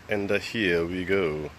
And here we go.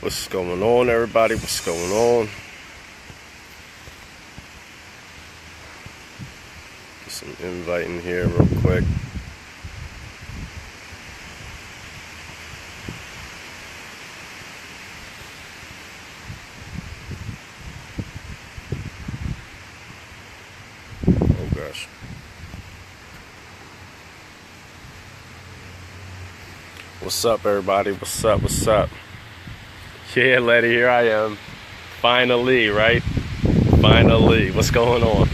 What's going on, everybody? What's going on? Get some invite in here real quick. Oh gosh. What's up, everybody? What's up? What's up? Yeah, Letty, here I am. Finally, right? Finally. What's going on?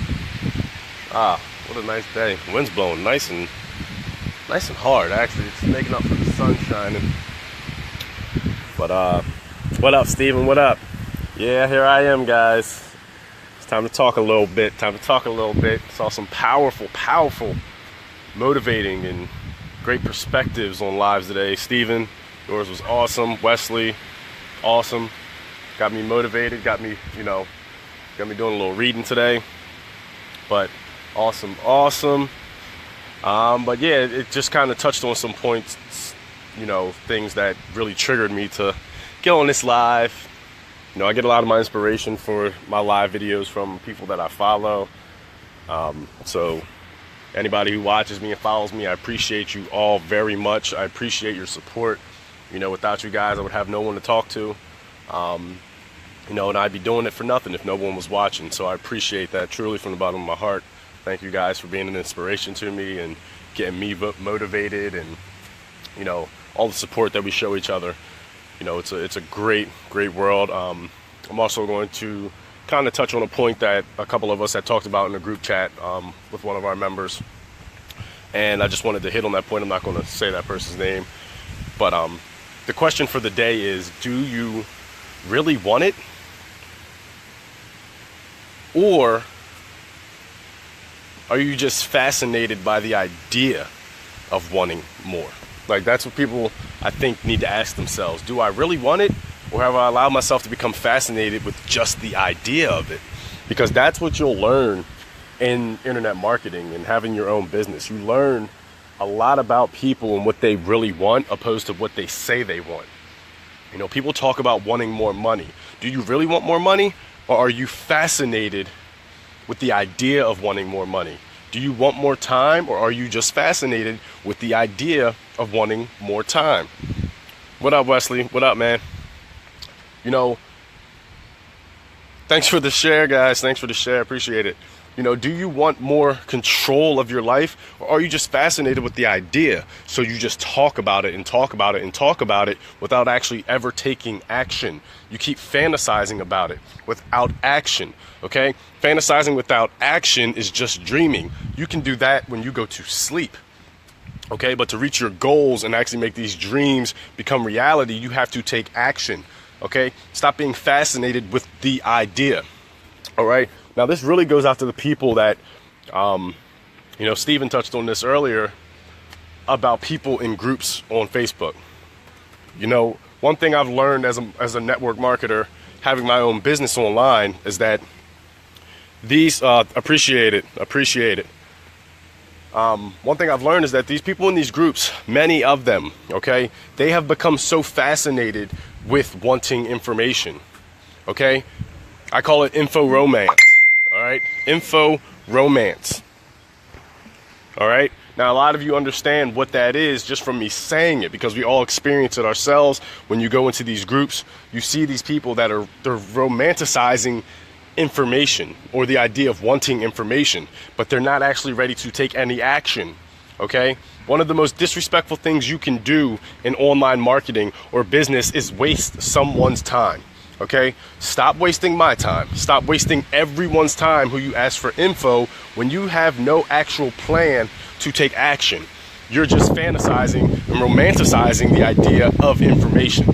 Ah, what a nice day. Wind's blowing nice and hard, actually. It's making up for the sun shining. But what up, Steven? What up? Yeah, here I am, guys. It's time to talk a little bit. Saw some powerful, motivating and great perspectives on lives today. Steven, yours was awesome. Wesley, awesome. Got me motivated, got me doing a little reading today. But awesome. But yeah, it just kind of touched on some points, things that really triggered me to get on this live. I get a lot of my inspiration for my live videos from people that I follow. So anybody who watches me and follows me, I appreciate you all very much. I appreciate your support. Without you guys, I would have no one to talk to. And I'd be doing it for nothing if no one was watching. So I appreciate that truly from the bottom of my heart. Thank you guys for being an inspiration to me and getting me motivated, and all the support that we show each other. It's a great world. I'm also going to kind of touch on a point that a couple of us had talked about in the group chat with one of our members, and I just wanted to hit on that point. I'm not going to say that person's name, but the question for the day is, do you really want it? Or are you just fascinated by the idea of wanting more? Like, that's what people, I think, need to ask themselves. Do I really want it? Or have I allowed myself to become fascinated with just the idea of it? Because that's what you'll learn in internet marketing and having your own business. You learn a lot about people and what they really want opposed to what they say they want. People talk about wanting more money. Do you really want more money? Or are you fascinated with the idea of wanting more money? Do you want more time? Or are you just fascinated with the idea of wanting more time? What up, Wesley? What up, man? Thanks for the share, guys. Thanks for the share. Appreciate it. Do you want more control of your life, or are you just fascinated with the idea? So you just talk about it and talk about it and talk about it without actually ever taking action. You keep fantasizing about it without action, okay? Fantasizing without action is just dreaming. You can do that when you go to sleep, okay? But to reach your goals and actually make these dreams become reality, you have to take action, okay? Stop being fascinated with the idea, all right? Now, this really goes out to the people that, Steven touched on this earlier about people in groups on Facebook. One thing I've learned as a network marketer, having my own business online, is that these, appreciate it. One thing I've learned is that these people in these groups, many of them, okay, they have become so fascinated with wanting information, okay? I call it info romance. All right, info romance. All right, now a lot of you understand what that is just from me saying it, because we all experience it ourselves. When you go into these groups, you see these people that they're romanticizing information or the idea of wanting information, but they're not actually ready to take any action. Okay, one of the most disrespectful things you can do in online marketing or business is waste someone's time. Okay, stop wasting my time. Stop wasting everyone's time who you ask for info when you have no actual plan to take action. You're just fantasizing and romanticizing the idea of information.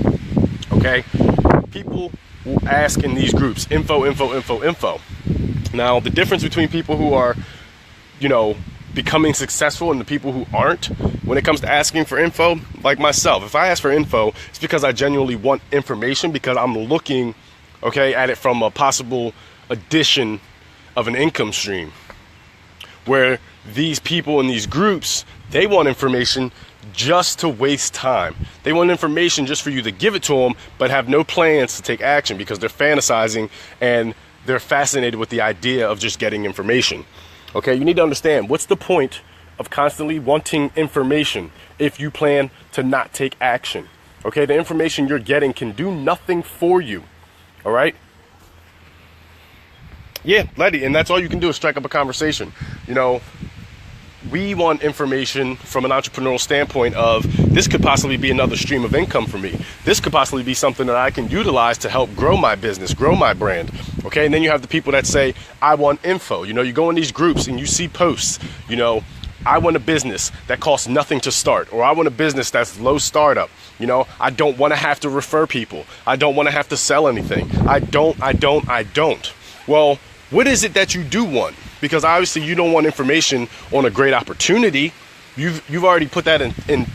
okay? People will ask in these groups, info, info, info, info. Now, the difference between people who are, you know, becoming successful and the people who aren't, when it comes to asking for info, like myself, if I ask for info, it's because I genuinely want information, because I'm looking, okay, at it from a possible addition of an income stream. Where these people in these groups, they want information just to waste time. They want information just for you to give it to them, but have no plans to take action, because they're fantasizing and they're fascinated with the idea of just getting information. Okay, you need to understand, what's the point of constantly wanting information if you plan to not take action? Okay, the information you're getting can do nothing for you. All right? Yeah, Letty, and that's all you can do is strike up a conversation. You know, we want information from an entrepreneurial standpoint of, this could possibly be another stream of income for me. This could possibly be something that I can utilize to help grow my business, grow my brand. Okay, and then you have the people that say, I want info. You know, you go in these groups and you see posts, you know, I want a business that costs nothing to start, or I want a business that's low startup. You know, I don't want to have to refer people. I don't want to have to sell anything. I don't. Well, what is it that you do want? Because obviously you don't want information on a great opportunity. You've already put that in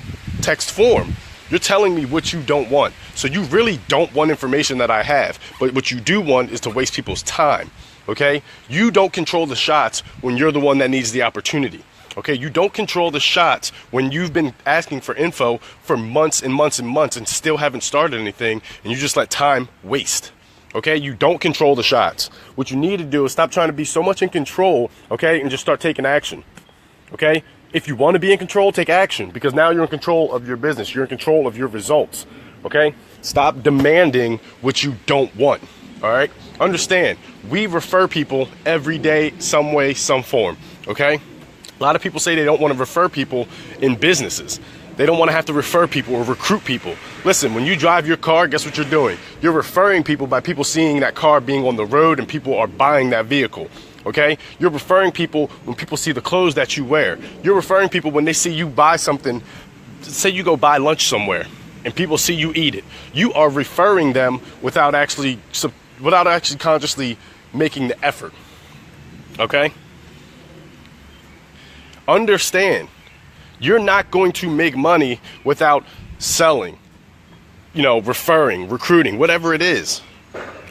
text form. You're telling me what you don't want. So you really don't want information that I have. But what you do want is to waste people's time. Okay? You don't control the shots when you're the one that needs the opportunity. Okay? You don't control the shots when you've been asking for info for months and months and months and still haven't started anything, and you just let time waste. Okay, you don't control the shots. What you need to do is stop trying to be so much in control, okay, and just start taking action. Okay, if you want to be in control, take action, because now you're in control of your business. You're in control of your results. Okay, stop demanding what you don't want. All right, understand, we refer people every day, some way, some form. Okay, a lot of people say they don't want to refer people in businesses. They don't want to have to refer people or recruit people. Listen, when you drive your car, guess what you're doing? You're referring people by people seeing that car being on the road and people are buying that vehicle. Okay? You're referring people when people see the clothes that you wear. You're referring people when they see you buy something. Say you go buy lunch somewhere and people see you eat it. You are referring them without actually consciously making the effort. Okay? Understand. You're not going to make money without selling, you know, referring, recruiting, whatever it is.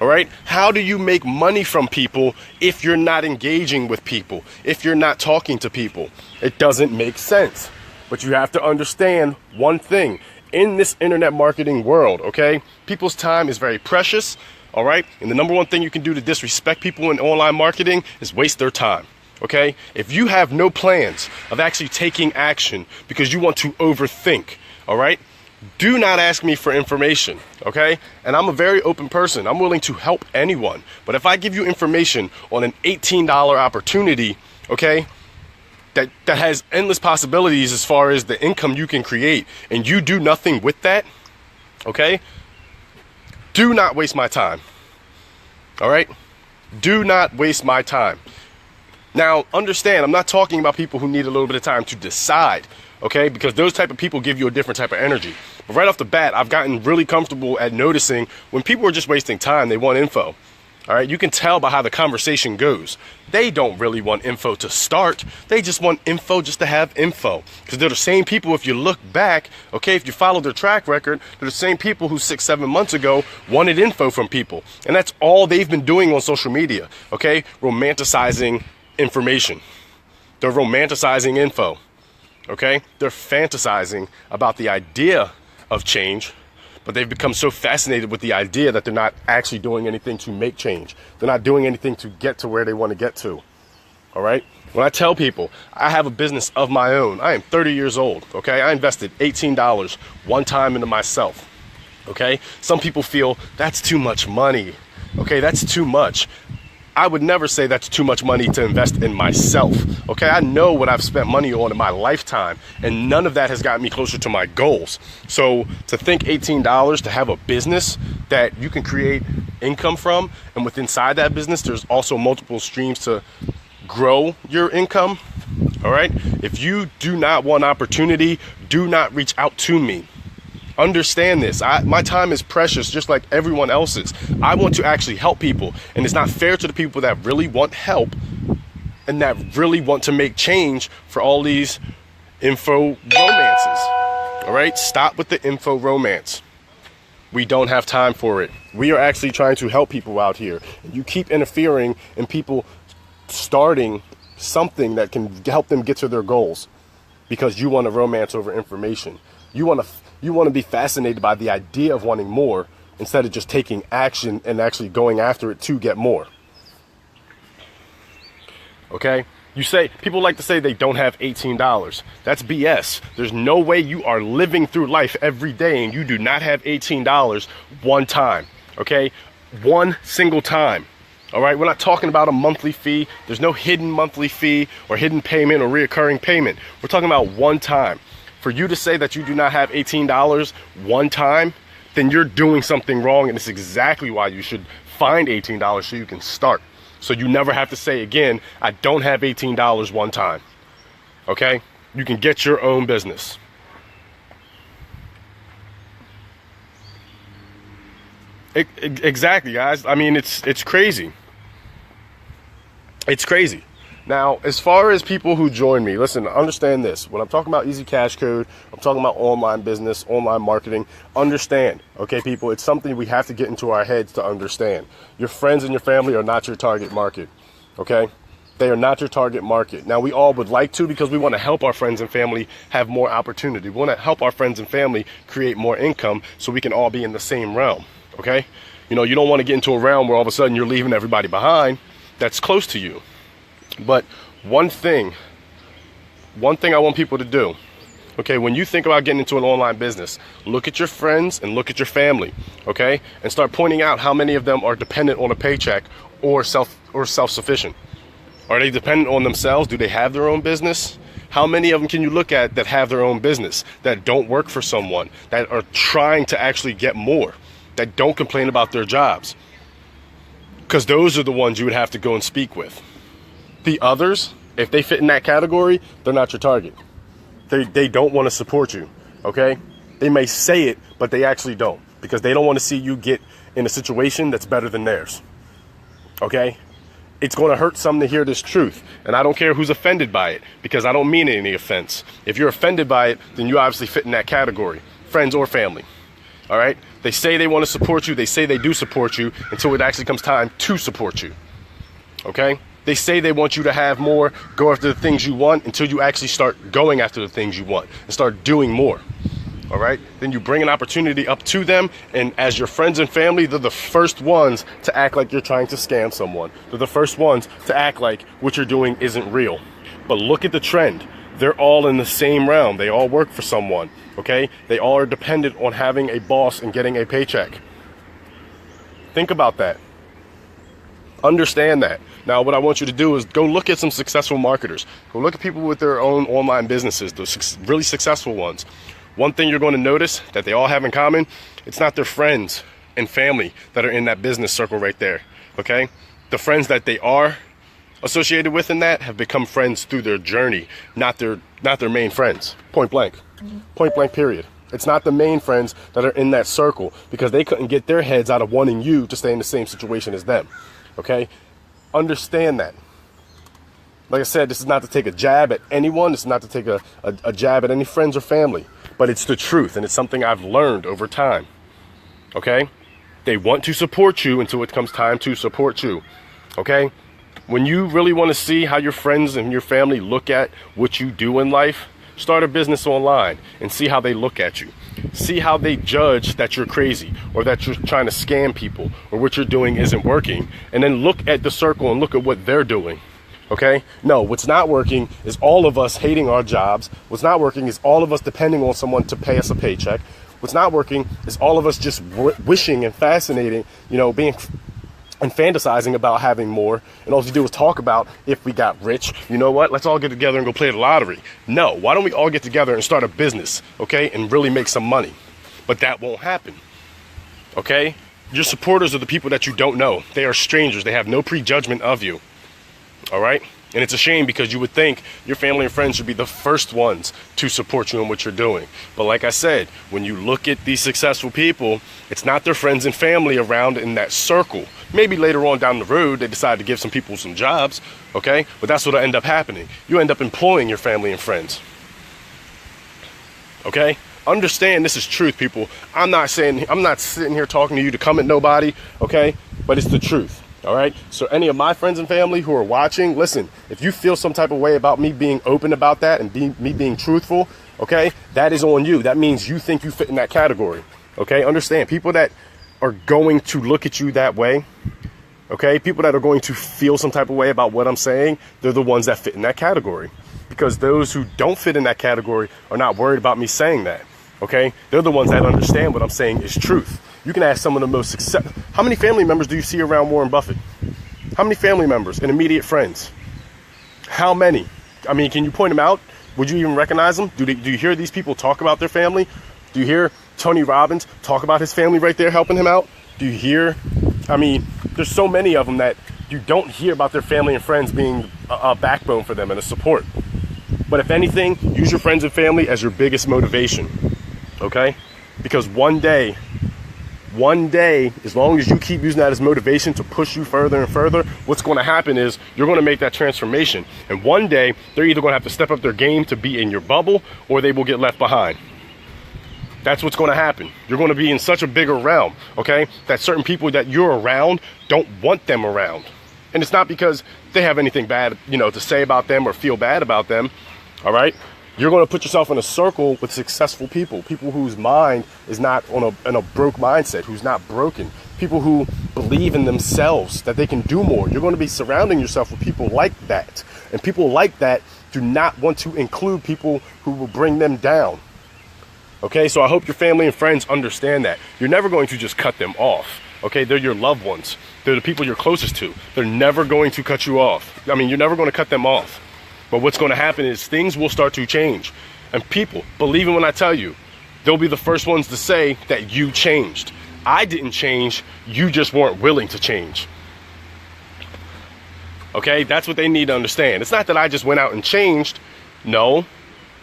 All right? How do you make money from people if you're not engaging with people, if you're not talking to people? It doesn't make sense. But you have to understand one thing. In this internet marketing world, okay, people's time is very precious. All right? And the number one thing you can do to disrespect people in online marketing is waste their time. Okay, if you have no plans of actually taking action because you want to overthink, all right, do not ask me for information. Okay, and I'm a very open person. I'm willing to help anyone. But if I give you information on an $18 opportunity, okay, that has endless possibilities as far as the income you can create, and you do nothing with that, okay, do not waste my time. All right, do not waste my time. Now, understand, I'm not talking about people who need a little bit of time to decide, okay? Because those type of people give you a different type of energy. But right off the bat, I've gotten really comfortable at noticing when people are just wasting time, they want info. All right, you can tell by how the conversation goes. They don't really want info to start. They just want info just to have info. Because they're the same people, if you look back, okay, if you follow their track record, they're the same people who 6-7 months ago wanted info from people. And that's all they've been doing on social media, okay? Romanticizing information. They're romanticizing info. Okay? They're fantasizing about the idea of change, but they've become so fascinated with the idea that they're not actually doing anything to make change. They're not doing anything to get to where they want to get to. All right? When I tell people I have a business of my own, I am 30 years old. Okay? I invested $18 one time into myself. Okay? Some people feel that's too much money. Okay? That's too much. I would never say that's too much money to invest in myself. Okay, I know what I've spent money on in my lifetime, and none of that has gotten me closer to my goals. So to think $18 to have a business that you can create income from, and within inside that business, there's also multiple streams to grow your income. All right, if you do not want opportunity, do not reach out to me. Understand this. My time is precious, just like everyone else's. I want to actually help people, and it's not fair to the people that really want help and that really want to make change for all these info romances. All right, stop with the info romance. We don't have time for it. We are actually trying to help people out here. You keep interfering in people starting something that can help them get to their goals because you want to romance over information. You want to be fascinated by the idea of wanting more instead of just taking action and actually going after it to get more. Okay? People like to say they don't have $18. That's BS. There's no way you are living through life every day and you do not have $18 one time. Okay? One single time. All right? We're not talking about a monthly fee. There's no hidden monthly fee or hidden payment or reoccurring payment. We're talking about one time. For you to say that you do not have $18 one time, then you're doing something wrong, and it's exactly why you should find $18 so you can start. So you never have to say again, I don't have $18 one time. Okay? You can get your own business. Exactly, guys. I mean, it's crazy. It's crazy. Now, as far as people who join me, listen, understand this. When I'm talking about Easycashcode, I'm talking about online business, online marketing. Understand, okay, people, it's something we have to get into our heads to understand. Your friends and your family are not your target market, okay? They are not your target market. Now, we all would like to because we want to help our friends and family have more opportunity. We want to help our friends and family create more income so we can all be in the same realm, okay? You know, you don't want to get into a realm where all of a sudden you're leaving everybody behind that's close to you. But one thing I want people to do, okay, when you think about getting into an online business, look at your friends and look at your family, okay, and start pointing out how many of them are dependent on a paycheck or self-sufficient. Are they dependent on themselves? Do they have their own business? How many of them can you look at that have their own business, that don't work for someone, that are trying to actually get more, that don't complain about their jobs? Because those are the ones you would have to go and speak with. The others, if they fit in that category, they're not your target. They don't want to support you, okay? They may say it, but they actually don't, because they don't want to see you get in a situation that's better than theirs, okay? It's going to hurt some to hear this truth, and I don't care who's offended by it, because I don't mean any offense. If you're offended by it, then you obviously fit in that category, friends or family, all right? They say they want to support you. They say they do support you until it actually comes time to support you, okay? They say they want you to have more, go after the things you want until you actually start going after the things you want and start doing more. All right? Then you bring an opportunity up to them, and as your friends and family, they're the first ones to act like you're trying to scam someone. They're the first ones to act like what you're doing isn't real. But look at the trend. They're all in the same realm. They all work for someone, okay? They all are dependent on having a boss and getting a paycheck. Think about that. Understand that. Now, what I want you to do is go look at some successful marketers. Go look at people with their own online businesses, those really successful ones. One thing you're going to notice that they all have in common, it's not their friends and family that are in that business circle right there, okay? The friends that they are associated with in that have become friends through their journey, not their main friends, point blank. Point blank, period. It's not the main friends that are in that circle because they couldn't get their heads out of wanting you to stay in the same situation as them, okay? Understand that. Like I said, this is not to take a jab at anyone. This is not to take a jab at any friends or family. But it's the truth, and it's something I've learned over time. Okay? They want to support you until it comes time to support you. Okay? When you really want to see how your friends and your family look at what you do in life, start a business online and see how they look at you. See how they judge that you're crazy or that you're trying to scam people or what you're doing isn't working. And then look at the circle and look at what they're doing. Okay? No, what's not working is all of us hating our jobs. What's not working is all of us depending on someone to pay us a paycheck. What's not working is all of us just wishing and fascinating, being and fantasizing about having more, and all you do is talk about if we got rich, you know what, let's all get together and go play the lottery. No, why don't we all get together and start a business, okay, and really make some money? But that won't happen, okay? Your supporters are the people that you don't know. They are strangers. They have no prejudgment of you, all right? And it's a shame because you would think your family and friends should be the first ones to support you in what you're doing. But like I said, when you look at these successful people, it's not their friends and family around in that circle. Maybe later on down the road, they decide to give some people some jobs, okay? But that's what'll end up happening. You end up employing your family and friends, okay? Understand this is truth, people. I'm not sitting here talking to you to come at nobody, okay? But it's the truth. All right. So any of my friends and family who are watching, listen, if you feel some type of way about me being open about that and me being truthful, okay, that is on you. That means you think you fit in that category. Okay. Understand, people that are going to look at you that way, okay, people that are going to feel some type of way about what I'm saying, they're the ones that fit in that category. Because those who don't fit in that category are not worried about me saying that. Okay. They're the ones that understand what I'm saying is truth. You can ask some of the most successful. How many family members do you see around Warren Buffett? How many family members and immediate friends? How many? I mean, can you point them out? Would you even recognize them? Do you hear these people talk about their family? Do you hear Tony Robbins talk about his family right there helping him out? Do you hear? I mean, there's so many of them that you don't hear about their family and friends being a backbone for them and a support. But if anything, use your friends and family as your biggest motivation, okay? Because one day, as long as you keep using that as motivation to push you further and further, what's going to happen is you're going to make that transformation. And one day, they're either going to have to step up their game to be in your bubble, or they will get left behind. That's what's going to happen. You're going to be in such a bigger realm, okay, that certain people that you're around don't want them around. And it's not because they have anything bad, to say about them or feel bad about them, all right? You're going to put yourself in a circle with successful people whose mind is not in a broke mindset, who's not broken, people who believe in themselves, that they can do more. You're going to be surrounding yourself with people like that. And people like that do not want to include people who will bring them down. Okay, so I hope your family and friends understand that. You're never going to just cut them off. Okay, they're your loved ones. They're the people you're closest to. They're never going to cut you off. I mean, you're never going to cut them off. But what's going to happen is things will start to change. And people, believe me when I tell you, they'll be the first ones to say that you changed. I didn't change. You just weren't willing to change. Okay, that's what they need to understand. It's not that I just went out and changed. No,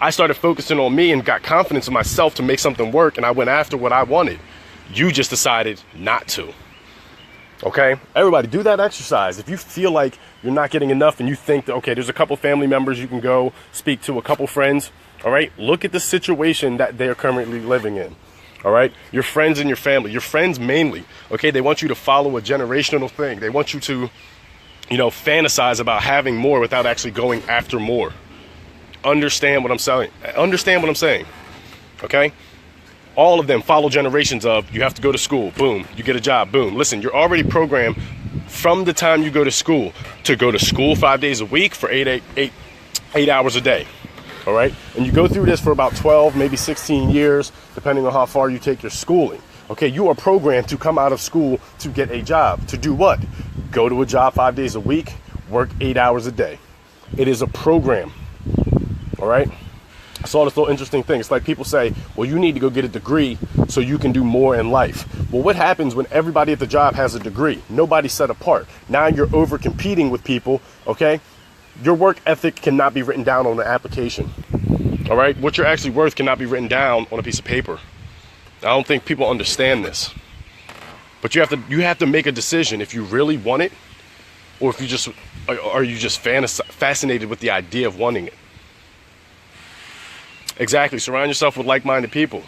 I started focusing on me and got confidence in myself to make something work, and I went after what I wanted. You just decided not to. Okay, everybody do that exercise. If you feel like you're not getting enough and you think that, okay, there's a couple family members you can go speak to, a couple friends, all right, look at the situation that they're currently living in. All right, your friends and your family, your friends mainly, okay, they want you to follow a generational thing. They want you to, fantasize about having more without actually going after more. Understand what I'm saying. Understand what I'm saying. Okay. All of them follow generations of, you have to go to school, boom, you get a job, boom. Listen, you're already programmed from the time you go to school 5 days a week for eight hours a day, all right? And you go through this for about 12, maybe 16 years, depending on how far you take your schooling. Okay, you are programmed to come out of school to get a job. To do what? Go to a job 5 days a week, work 8 hours a day. It is a program, all right? I saw this little interesting thing. It's like people say, well, you need to go get a degree so you can do more in life. Well, what happens when everybody at the job has a degree? Nobody's set apart. Now you're over competing with people, okay? Your work ethic cannot be written down on an application, all right? What you're actually worth cannot be written down on a piece of paper. I don't think people understand this. But you have to make a decision if you really want it, or if you just fascinated with the idea of wanting it. Exactly. Surround yourself with like-minded people.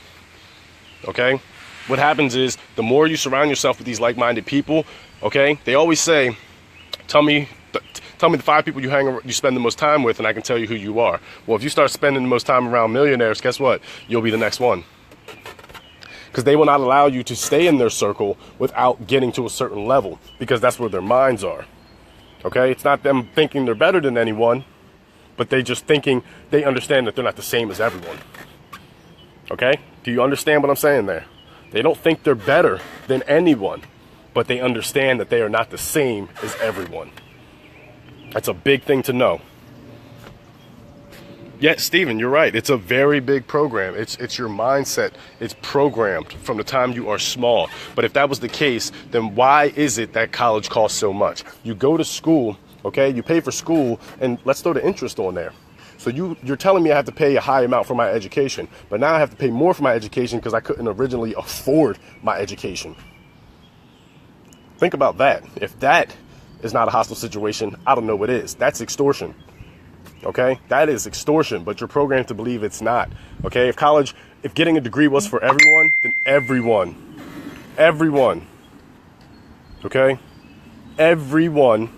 Okay? What happens is the more you surround yourself with these like-minded people, okay? They always say, tell me the 5 people you spend the most time with, and I can tell you who you are. Well, if you start spending the most time around millionaires, guess what? You'll be the next one. Because they will not allow you to stay in their circle without getting to a certain level, because that's where their minds are. Okay? It's not them thinking they're better than anyone, but they just thinking they understand that they're not the same as everyone. Okay? Do you understand what I'm saying there? They don't think they're better than anyone, but they understand that they are not the same as everyone. That's a big thing to know. Yeah, Stephen, you're right. It's a very big program. It's your mindset. It's programmed from the time you are small. But if that was the case, then why is it that college costs so much? You go to school, Okay, you pay for school, and let's throw the interest on there. So you're telling me I have to pay a high amount for my education, but now I have to pay more for my education because I couldn't originally afford my education. Think about that. If that is not a hostile situation, I don't know what is. That's extortion. Okay, that is extortion, but you're programmed to believe it's not. Okay, if getting a degree was for everyone, then everyone, okay, everyone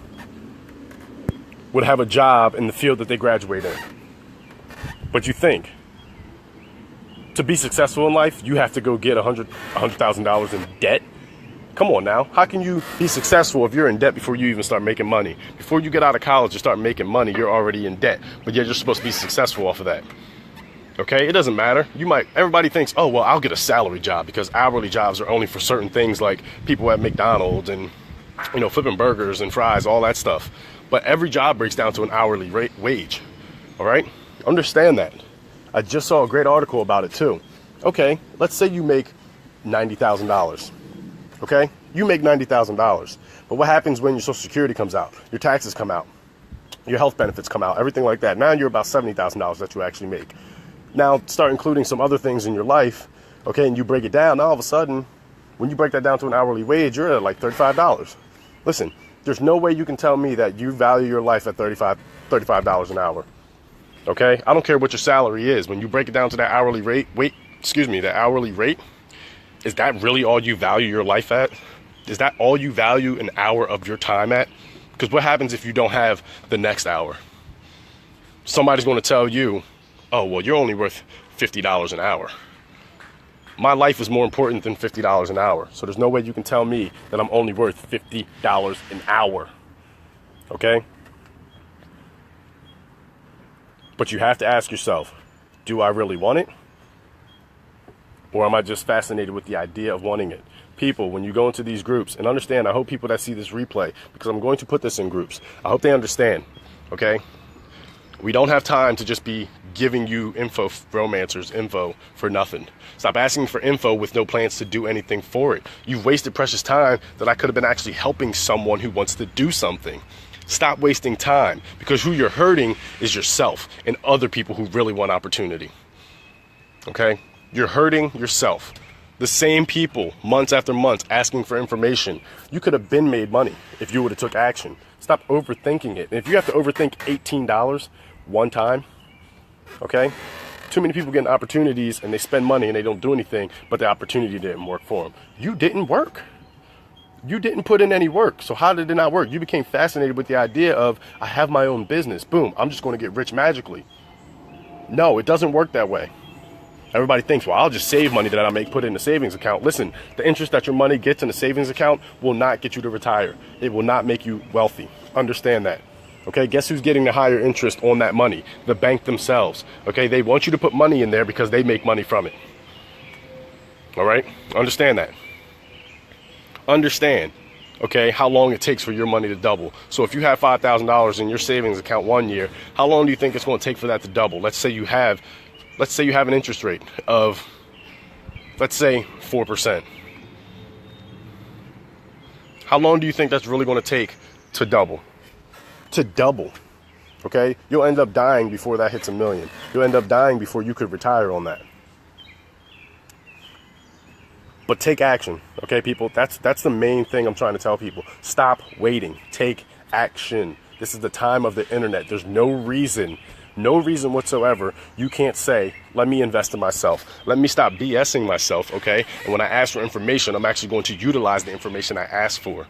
would have a job in the field that they graduate in. But you think to be successful in life, you have to go get $100,000 in debt? Come on now. How can you be successful if you're in debt before you even start making money? Before you get out of college and start making money, you're already in debt, but yet you're supposed to be successful off of that. Okay, it doesn't matter. Everybody thinks, oh, well, I'll get a salary job because hourly jobs are only for certain things like people at McDonald's and, flipping burgers and fries, all that stuff. But every job breaks down to an hourly wage. All right, understand that. I just saw a great article about it too. Okay, let's say you make $90,000. Okay, you make $90,000. But what happens when your Social Security comes out, your taxes come out, your health benefits come out, everything like that? Now you're about $70,000 that you actually make. Now start including some other things in your life, okay, and you break it down. Now all of a sudden, when you break that down to an hourly wage, you're at like $35. Listen, there's no way you can tell me that you value your life at $35 an hour. Okay, I don't care what your salary is. When you break it down to that hourly rate, that hourly rate, is that really all you value your life at? Is that all you value an hour of your time at? Because what happens if you don't have the next hour? Somebody's going to tell you, oh, well, you're only worth $50 an hour. My life is more important than $50 an hour. So there's no way you can tell me that I'm only worth $50 an hour. Okay? But you have to ask yourself, do I really want it? Or am I just fascinated with the idea of wanting it? People, when you go into these groups, and understand, I hope people that see this replay, because I'm going to put this in groups, I hope they understand, okay? We don't have time to just be giving you romancers info for nothing. Stop asking for info with no plans to do anything for it. You've wasted precious time that I could have been actually helping someone who wants to do something. Stop wasting time, because who you're hurting is yourself and other people who really want opportunity. Okay? You're hurting yourself. The same people, months after months, asking for information. You could have been made money if you would have took action. Stop overthinking it. And if you have to overthink $18 one time, okay? Too many people getting opportunities and they spend money and they don't do anything, but the opportunity didn't work for them. You didn't work. You didn't put in any work. So how did it not work? You became fascinated with the idea of, I have my own business. Boom, I'm just going to get rich magically. No, it doesn't work that way. Everybody thinks, well, I'll just save money that I make, put it in a savings account. Listen, the interest that your money gets in a savings account will not get you to retire. It will not make you wealthy. Understand that. Okay, guess who's getting the higher interest on that money? The bank themselves. Okay, they want you to put money in there because they make money from it. All right, understand that. Understand, okay, how long it takes for your money to double. So if you have $5,000 in your savings account 1 year, how long do you think it's going to take for that to double? Let's say you have an interest rate of, let's say, 4%. How long do you think that's really going to take to double? To double, okay? You'll end up dying before that hits $1 million. You'll end up dying before you could retire on that. But take action, okay, people? That's the main thing I'm trying to tell people. Stop waiting. Take action. This is the time of the internet. There's no reason whatsoever you can't say, let me invest in myself. Let me stop BSing myself, okay? And when I ask for information, I'm actually going to utilize the information I asked for,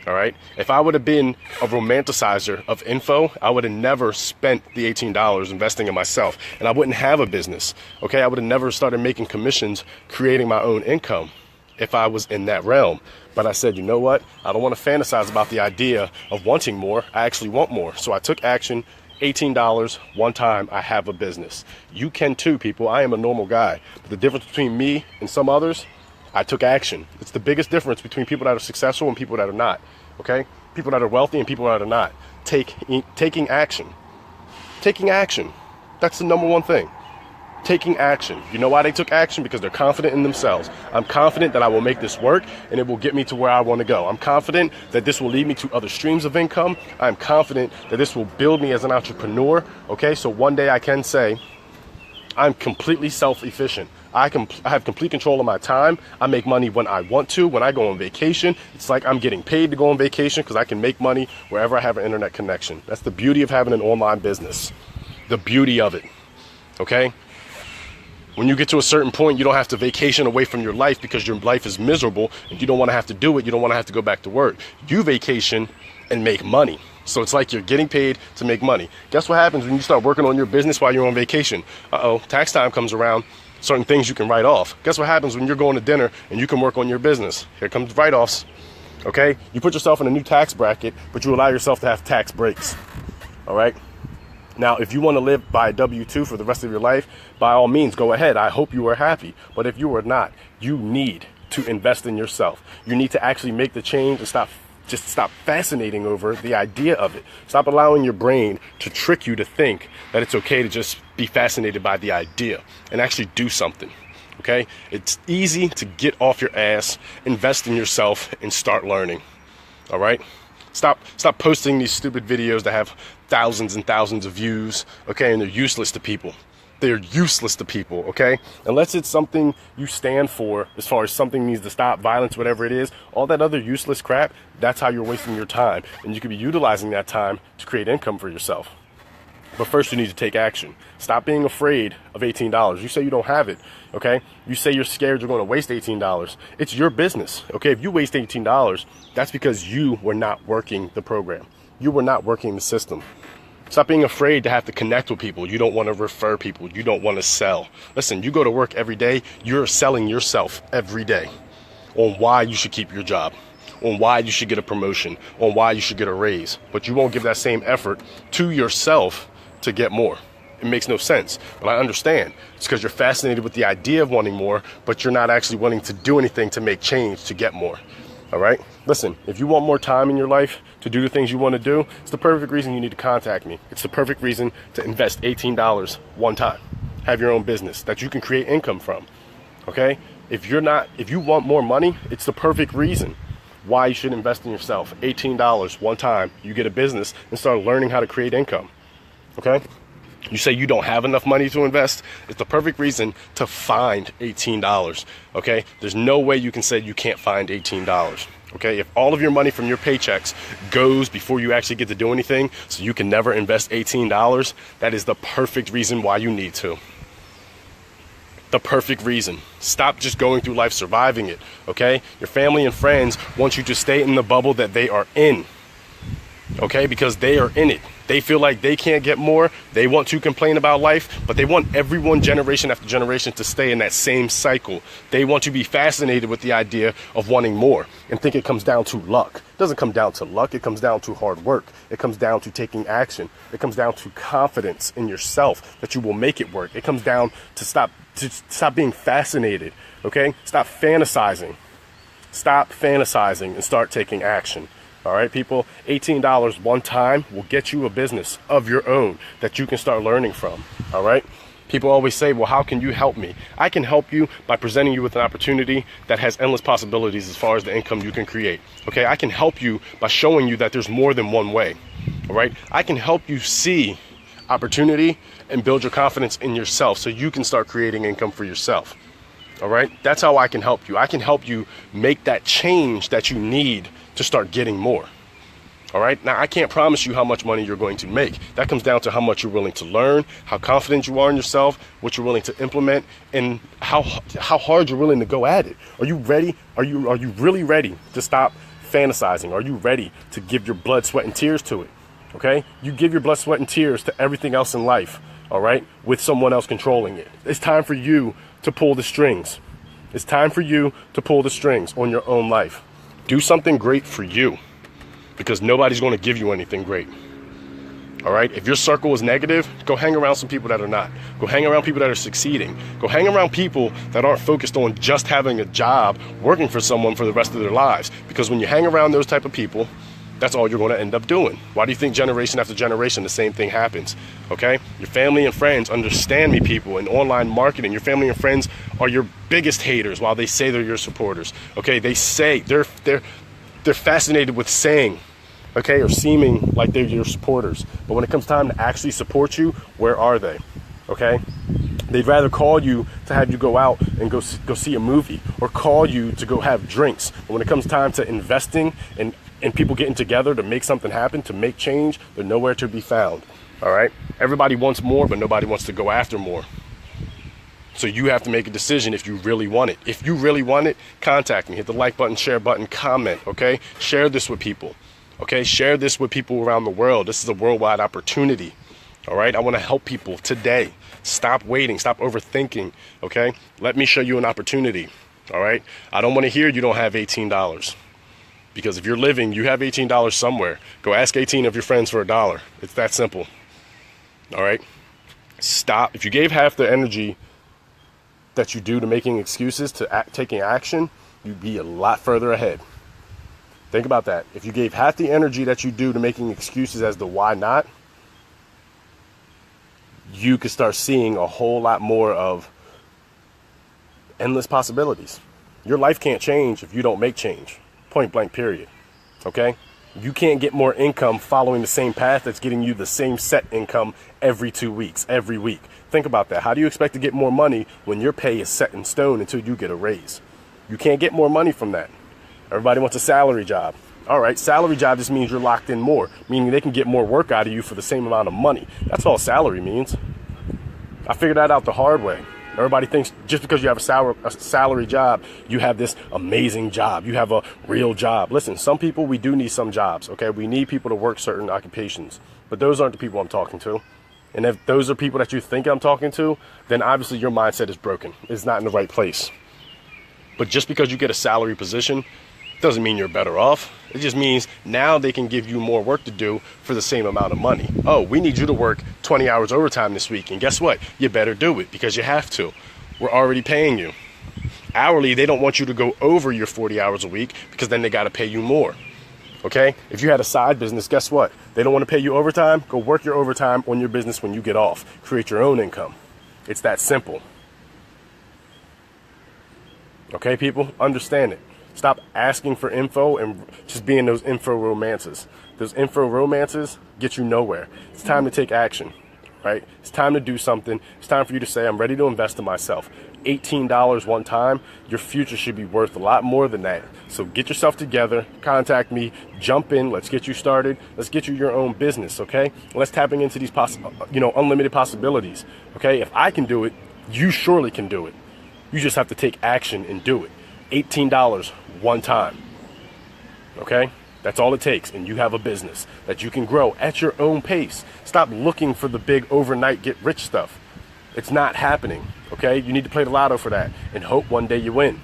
all right? If I would have been a romanticizer of info, I would have never spent the $18 investing in myself, and I wouldn't have a business, okay? I would have never started making commissions, creating my own income if I was in that realm. But I said, you know what? I don't want to fantasize about the idea of wanting more. I actually want more. So I took action. $18 one time, I have a business. You can too, people. I am a normal guy. But the difference between me and some others, I took action. It's the biggest difference between people that are successful and people that are not. Okay? People that are wealthy and people that are not. Taking action. Taking action. That's the number one thing. taking action. You know why they took action? Because they're confident in themselves. I'm confident that I will make this work and it will get me to where I want to go. I'm confident that this will lead me to other streams of income. I'm confident that this will build me as an entrepreneur. Okay, so one day I can say, I'm completely self-efficient. I have complete control of my time. I make money when I want to. When I go on vacation, it's like I'm getting paid to go on vacation because I can make money wherever I have an internet connection. That's the beauty of having an online business. The beauty of it, okay? When you get to a certain point, you don't have to vacation away from your life because your life is miserable and you don't want to have to do it. You don't want to have to go back to work. You vacation and make money. So it's like you're getting paid to make money. Guess what happens when you start working on your business while you're on vacation? Tax time comes around. Certain things you can write off. Guess what happens when you're going to dinner and you can work on your business? Here comes write-offs, okay? You put yourself in a new tax bracket, but you allow yourself to have tax breaks, all right? Now, if you want to live by a W-2 for the rest of your life, by all means, go ahead. I hope you are happy. But if you are not, you need to invest in yourself. You need to actually make the change and stop fascinating over the idea of it. Stop allowing your brain to trick you to think that it's okay to just be fascinated by the idea and actually do something. Okay? It's easy to get off your ass, invest in yourself, and start learning. All right? Stop posting these stupid videos that have thousands and thousands of views, okay, and they're useless to people. They're useless to people, okay? Unless it's something you stand for, as far as something needs to stop, violence, whatever it is, all that other useless crap, that's how you're wasting your time. And you could be utilizing that time to create income for yourself. But first you need to take action. Stop being afraid of $18. You say you don't have it, okay? You say you're scared you're going to waste $18. It's your business, okay? If you waste $18, that's because you were not working the program. You were not working the system. Stop being afraid to have to connect with people. You don't want to refer people. You don't want to sell. Listen, you go to work every day. You're selling yourself every day on why you should keep your job, on why you should get a promotion, on why you should get a raise. But you won't give that same effort to yourself to get more. It makes no sense, but I understand. It's because you're fascinated with the idea of wanting more, but you're not actually willing to do anything to make change to get more. All right? Listen, if you want more time in your life to do the things you want to do, it's the perfect reason you need to contact me. It's the perfect reason to invest $18 one time. Have your own business that you can create income from. Okay? If you want more money, it's the perfect reason why you should invest in yourself. $18 one time, you get a business and start learning how to create income. Okay? You say you don't have enough money to invest, it's the perfect reason to find $18, okay? There's no way you can say you can't find $18, okay? If all of your money from your paychecks goes before you actually get to do anything, so you can never invest $18, that is the perfect reason why you need to. The perfect reason. Stop just going through life surviving it, okay? Your family and friends want you to stay in the bubble that they are in, okay? Because they are in it. They feel like they can't get more. They want to complain about life, but they want everyone, generation after generation, to stay in that same cycle. They want to be fascinated with the idea of wanting more and think it comes down to luck. It doesn't come down to luck. It comes down to hard work. It comes down to taking action. It comes down to confidence in yourself that you will make it work. It comes down to stop being fascinated, okay? Stop fantasizing. Stop fantasizing and start taking action. All right, people, $18 one time will get you a business of your own that you can start learning from. All right. People always say, well, how can you help me? I can help you by presenting you with an opportunity that has endless possibilities as far as the income you can create. Okay. I can help you by showing you that there's more than one way. All right. I can help you see opportunity and build your confidence in yourself so you can start creating income for yourself. All right. That's how I can help you. I can help you make that change that you need to start getting more. All right. Now, I can't promise you how much money you're going to make. That comes down to how much you're willing to learn, how confident you are in yourself, what you're willing to implement, and how hard you're willing to go at it. Are you ready? Are you really ready to stop fantasizing? Are you ready to give your blood, sweat, and tears to it? Okay. You give your blood, sweat, and tears to everything else in life. All right. With someone else controlling it. It's time for you to pull the strings. It's time for you to pull the strings on your own life. Do something great for you, because nobody's going to give you anything great. All right. If your circle is negative, go hang around some people that are not. Go hang around people that are succeeding. Go hang around people that aren't focused on just having a job, working for someone for the rest of their lives. Because when you hang around those type of people, That's all you're going to end up doing. Why do you think generation after generation the same thing happens? Okay? Your family and friends, understand me, people, in online marketing, your family and friends are your biggest haters while they say they're your supporters. Okay? They say they're fascinated with saying, okay, or seeming like they're your supporters. But when it comes time to actually support you, where are they? Okay? They'd rather call you to have you go out and go see a movie, or call you to go have drinks. But when it comes time to investing and people getting together to make something happen, to make change, they're nowhere to be found. All right? Everybody wants more, but nobody wants to go after more. So you have to make a decision if you really want it. If you really want it, contact me. Hit the like button, share button, comment, okay? Share this with people, okay? Share this with people around the world. This is a worldwide opportunity, all right? I want to help people today. Stop waiting. Stop overthinking, okay? Let me show you an opportunity, all right? I don't want to hear you don't have $18. Because if you're living, you have $18 somewhere. Go ask 18 of your friends for $1. It's that simple, all right? Stop. If you gave half the energy that you do to making excuses to taking action, you'd be a lot further ahead. Think about that. If you gave half the energy that you do to making excuses as to why not, you could start seeing a whole lot more of endless possibilities. Your life can't change if you don't make change. Point blank, period. Okay? You can't get more income following the same path that's getting you the same set income every 2 weeks, every week. Think about that. How do you expect to get more money when your pay is set in stone until you get a raise? You can't get more money from that. Everybody wants a salary job. All right, salary job just means you're locked in more, meaning they can get more work out of you for the same amount of money. That's all salary means. I figured that out the hard way. Everybody thinks just because you have a salary job, you have this amazing job. You have a real job. Listen, some people, we do need some jobs, okay? We need people to work certain occupations, but those aren't the people I'm talking to. And if those are people that you think I'm talking to, then obviously your mindset is broken. It's not in the right place. But just because you get a salary position doesn't mean you're better off. It just means now they can give you more work to do for the same amount of money. Oh, we need you to work 20 hours overtime this week. And guess what? You better do it because you have to. We're already paying you. Hourly, they don't want you to go over your 40 hours a week because then they got to pay you more. Okay? If you had a side business, guess what? They don't want to pay you overtime. Go work your overtime on your business when you get off. Create your own income. It's that simple. Okay, people? Understand it. Stop asking for info and just being those info romances. Those info romances get you nowhere. It's time to take action, right? It's time to do something. It's time for you to say, I'm ready to invest in myself. $18 one time, your future should be worth a lot more than that. So get yourself together, contact me, jump in, let's get you started. Let's get you your own business, okay? Let's tapping into these unlimited possibilities, okay? If I can do it, you surely can do it. You just have to take action and do it. $18 one time, okay? That's all it takes, and you have a business that you can grow at your own pace. Stop looking for the big overnight get rich stuff. It's not happening, okay? You need to play the lotto for that and hope one day you win.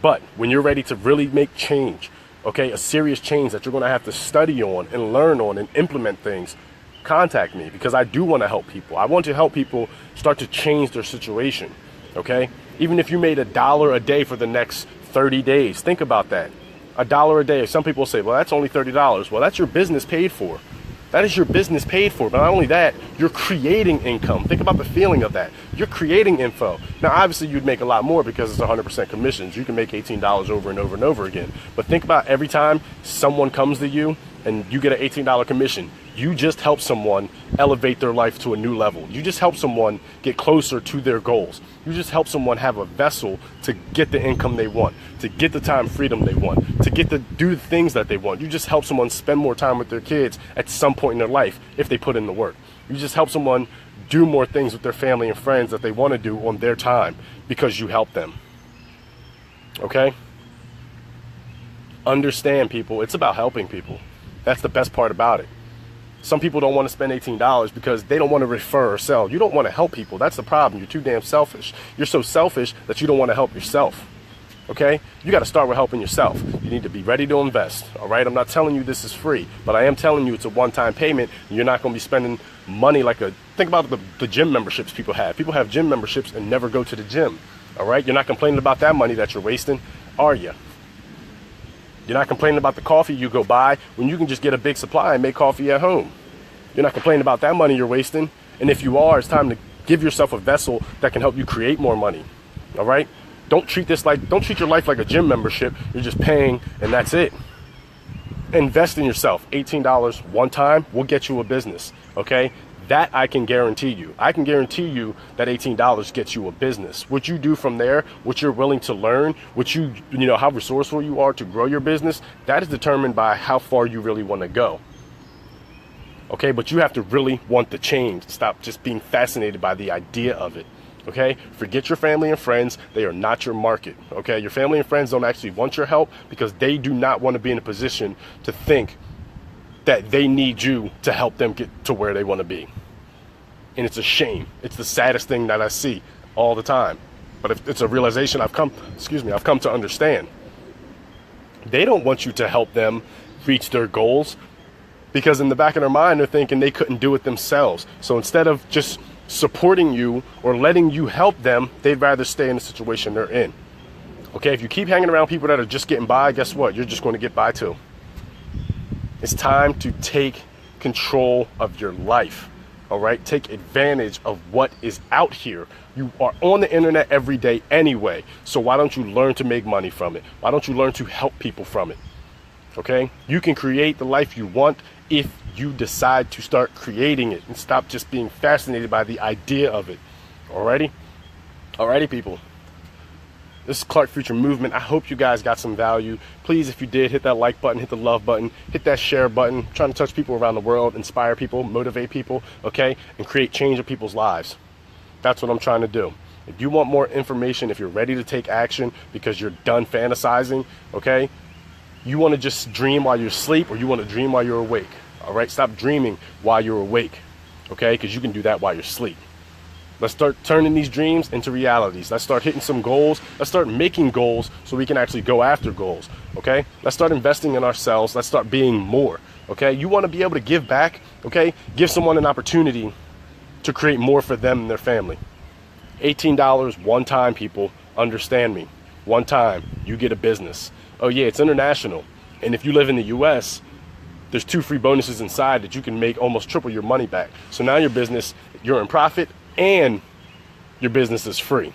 But when you're ready to really make change, okay, a serious change that you're going to have to study on and learn on and implement things, contact me because I do want to help people. I want to help people start to change their situation, okay? Even if you made $1 a day for the next 30 days, think about that. $1 a day. Some people say, well, that's only $30. Well, that's your business paid for. That is your business paid for. But not only that, you're creating income. Think about the feeling of that. You're creating info. Now, obviously, you'd make a lot more because it's 100% commissions. You can make $18 over and over and over again. But think about every time someone comes to you and you get an $18 commission, you just help someone elevate their life to a new level. You just help someone get closer to their goals. You just help someone have a vessel to get the income they want, to get the time freedom they want, to get to do the things that they want. You just help someone spend more time with their kids at some point in their life if they put in the work. You just help someone do more things with their family and friends that they want to do on their time because you help them. Okay? Understand, people, it's about helping people. That's the best part about it. Some people don't want to spend $18 because they don't want to refer or sell. You don't want to help people. That's the problem. You're too damn selfish. You're so selfish that you don't want to help yourself. Okay? You got to start with helping yourself. You need to be ready to invest. All right? I'm not telling you this is free, but I am telling you it's a one-time payment. And you're not going to be spending money like think about the gym memberships people have. People have gym memberships and never go to the gym. All right? You're not complaining about that money that you're wasting, are you? You're not complaining about the coffee you go buy when you can just get a big supply and make coffee at home. You're not complaining about that money you're wasting. And if you are, it's time to give yourself a vessel that can help you create more money. All right? Don't treat your life like a gym membership. You're just paying and that's it. Invest in yourself. $18 one time will get you a business. Okay? That I can guarantee you. I can guarantee you that $18 gets you a business. What you do from there, what you're willing to learn, how resourceful you are to grow your business, that is determined by how far you really want to go. Okay, but you have to really want the change. Stop just being fascinated by the idea of it. Okay, forget your family and friends. They are not your market. Okay, your family and friends don't actually want your help because they do not want to be in a position to think that they need you to help them get to where they want to be. And it's a shame. It's the saddest thing that I see all the time. But it's a realization I've come to understand. They don't want you to help them reach their goals because in the back of their mind, they're thinking they couldn't do it themselves. So instead of just supporting you or letting you help them, they'd rather stay in the situation they're in. Okay, if you keep hanging around people that are just getting by, guess what? You're just going to get by too. It's time to take control of your life. All right, take advantage of what is out here. You are on the internet every day anyway. So why don't you learn to make money from it? Why don't you learn to help people from it? Okay, you can create the life you want if you decide to start creating it and stop just being fascinated by the idea of it. Alrighty, people. This is Clark Future Movement. I hope you guys got some value. Please, if you did, hit that like button, hit the love button, hit that share button. I'm trying to touch people around the world, inspire people, motivate people, okay, and create change in people's lives. That's what I'm trying to do. If you want more information, if you're ready to take action because you're done fantasizing, okay, you want to just dream while you're asleep or you want to dream while you're awake. All right, stop dreaming while you're awake, okay, because you can do that while you're asleep. Let's start turning these dreams into realities. Let's start hitting some goals. Let's start making goals so we can actually go after goals, okay? Let's start investing in ourselves. Let's start being more, okay? You want to be able to give back, okay? Give someone an opportunity to create more for them and their family. $18 one time, people. Understand me. One time, you get a business. Oh yeah, it's international. And if you live in the US, there's 2 free bonuses inside that you can make almost triple your money back. So now your business, you're in profit and your business is free.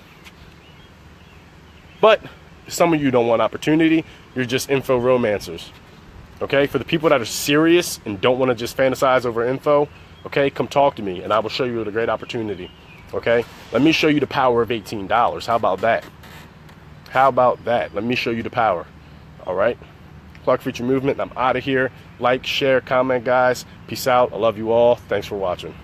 But some of you don't want opportunity. You're just info romancers. Okay, for the people that are serious and don't want to just fantasize over info, okay, come talk to me and I will show you a great opportunity. Okay, let me show you the power of $18. How about that? How about that? Let me show you the power. All right, Clark Future Movement. I'm out of here. Like, share, comment, guys. Peace out. I love you all. Thanks for watching.